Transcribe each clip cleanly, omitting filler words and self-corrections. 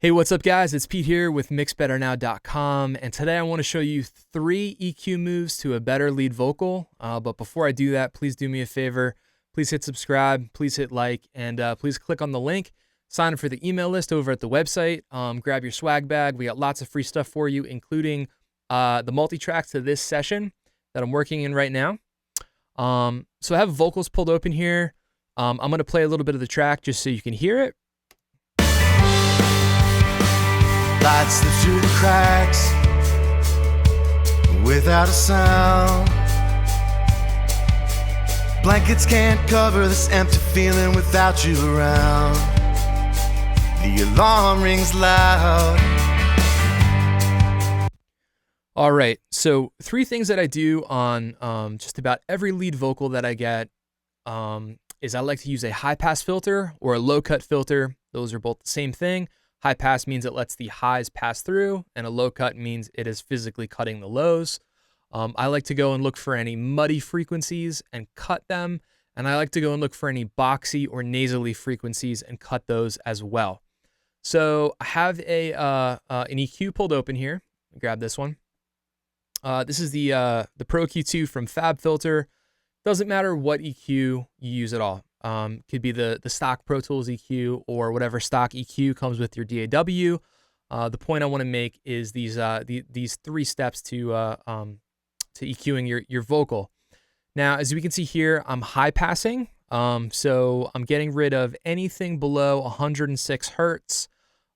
Hey, what's up guys? It's Pete here with mixbetternow.com, and today I want to show you 3 EQ moves to a better lead vocal. But before I do that, please do me a favor. Please hit subscribe, please hit like, and please click on the link. Sign up for the email list over at the website. Grab your swag bag. We got lots of free stuff for you, including the multi-tracks to this session that I'm working in right now. So I have vocals pulled open here. I'm going to play a little bit of the track just so you can hear it. Light slips through the cracks without a sound. Blankets can't cover this empty feeling without you around. The alarm rings loud. All right, so 3 things that I do on just about every lead vocal that I get is I like to use a high pass filter or a low cut filter. Those are both the same thing. High pass means it lets the highs pass through, and a low cut means it is physically cutting the lows. I like to go and look for any muddy frequencies and cut them, and I like to go and look for any boxy or nasally frequencies and cut those as well. So I have an EQ pulled open here. Grab this one. This is the Pro EQ2 from FabFilter. Doesn't matter what EQ you use at all. Could be the stock Pro Tools EQ or whatever stock EQ comes with your DAW. The point I want to make is these 3 steps to EQing your vocal. Now, as we can see here, I'm high passing, so I'm getting rid of anything below 106 hertz.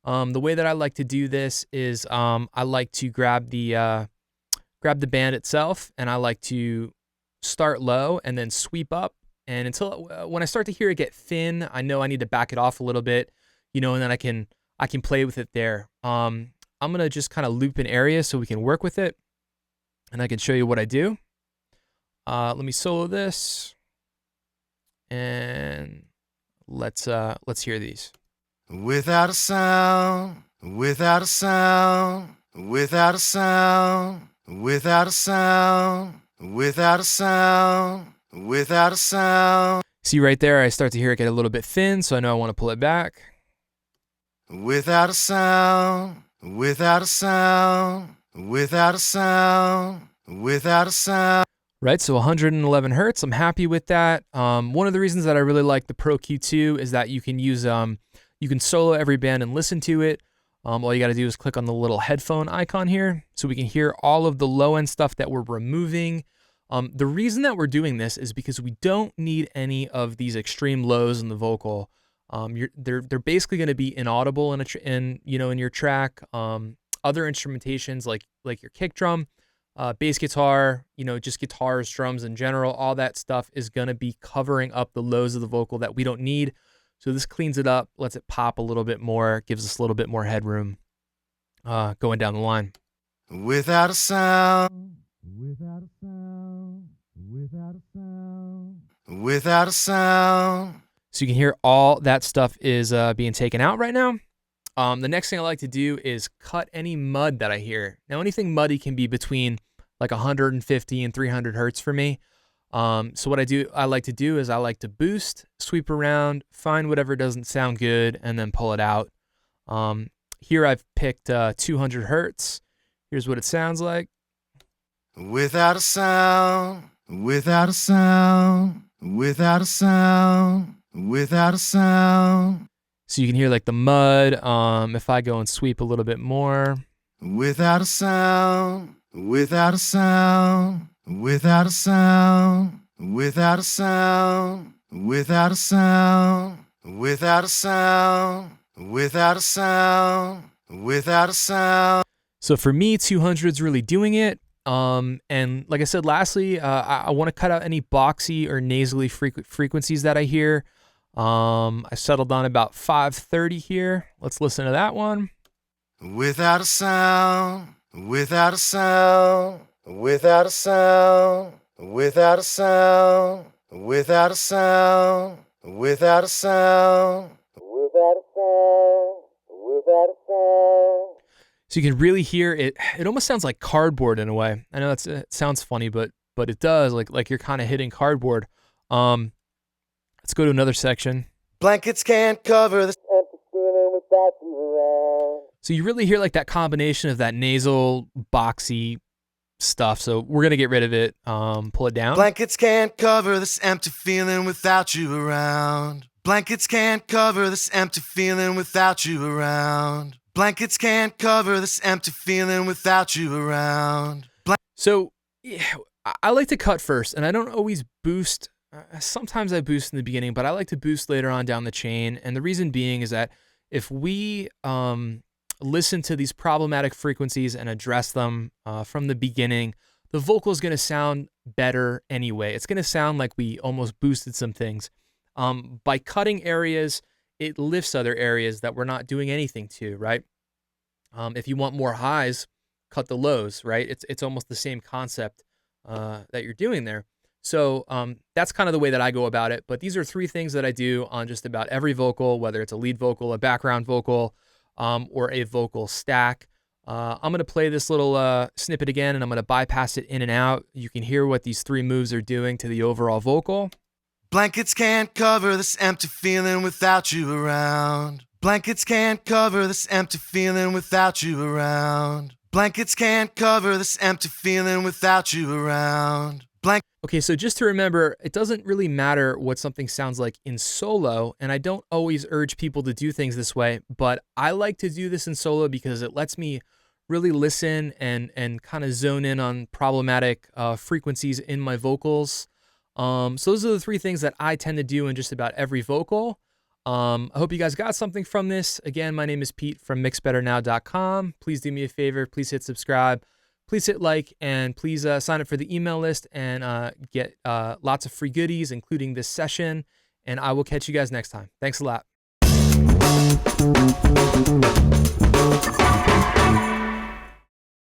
The way that I like to do this is I like to grab the band itself, and I like to start low and then sweep up. And until when I start to hear it get thin, I know I need to back it off a little bit, and then I can play with it there. I'm gonna just kind of loop an area so we can work with it, and I can show you what I do. Let me solo this, and let's hear these. Without a sound, without a sound, without a sound, without a sound, without a sound. Without a sound. See right there, I start to hear it get a little bit thin, so I know I want to pull it back. Without a sound, without a sound, without a sound, without a sound. Right, so 111 hertz, I'm happy with that. One of the reasons that I really like the Pro EQ2 is that you can use, you can solo every band and listen to it. All you got to do is click on the little headphone icon here, so we can hear all of the low-end stuff that we're removing. The reason that we're doing this is because we don't need any of these extreme lows in the vocal. They're basically going to be inaudible in your track. Other instrumentations like your kick drum, bass guitar, just guitars, drums in general, all that stuff is going to be covering up the lows of the vocal that we don't need. So this cleans it up, lets it pop a little bit more, gives us a little bit more headroom going down the line. Without a sound. Without a sound, without a sound, without a sound. So you can hear all that stuff is being taken out right now. The next thing I like to do is cut any mud that I hear. Now anything muddy can be between like 150 and 300 hertz for me. So what I like to do is I like to boost, sweep around, find whatever doesn't sound good, and then pull it out. Here I've picked 200 hertz. Here's what it sounds like. Without a sound, without a sound, without a sound, without a sound. So you can hear like the mud. If I go and sweep a little bit more. Without a sound, without a sound, without a sound, without a sound, without a sound, without a sound, without a sound, without a sound. So for me, 200 is really doing it. And like I said, lastly, I want to cut out any boxy or nasally frequencies that I hear. I settled on about 530 here. Let's listen to that one. Without a sound, without a sound, without a sound, without a sound, without a sound, without a sound, without a sound, without a sound. So you can really hear it. It almost sounds like cardboard in a way. I know it sounds funny, but it does. Like you're kind of hitting cardboard. Let's go to another section. Blankets can't cover this empty feeling without you around. So you really hear like that combination of that nasal, boxy stuff. So we're going to get rid of it. Pull it down. Blankets can't cover this empty feeling without you around. Blankets can't cover this empty feeling without you around. Blankets can't cover this empty feeling without you around. So yeah, I like to cut first, and I don't always boost. Sometimes I boost in the beginning, but I like to boost later on down the chain. And the reason being is that if we listen to these problematic frequencies and address them from the beginning, the vocal is going to sound better anyway. It's going to sound like we almost boosted some things. By cutting areas, it lifts other areas that we're not doing anything to, right? If you want more highs, cut the lows, right? It's almost the same concept that you're doing there. So that's kind of the way that I go about it. But these are 3 things that I do on just about every vocal, whether it's a lead vocal, a background vocal, or a vocal stack. I'm going to play this little snippet again, and I'm going to bypass it in and out. You can hear what these 3 moves are doing to the overall vocal. Blankets can't cover this empty feeling without you around. Blankets can't cover this empty feeling without you around. Blankets can't cover this empty feeling without you around. Okay, so just to remember, it doesn't really matter what something sounds like in solo, and I don't always urge people to do things this way, but I like to do this in solo because it lets me really listen and kind of zone in on problematic frequencies in my vocals. So those are the 3 things that I tend to do in just about every vocal. I hope you guys got something from this. Again, my name is Pete from mixbetternow.com. Please do me a favor. Please hit subscribe. Please hit like, and please sign up for the email list and get lots of free goodies, including this session. And I will catch you guys next time. Thanks a lot.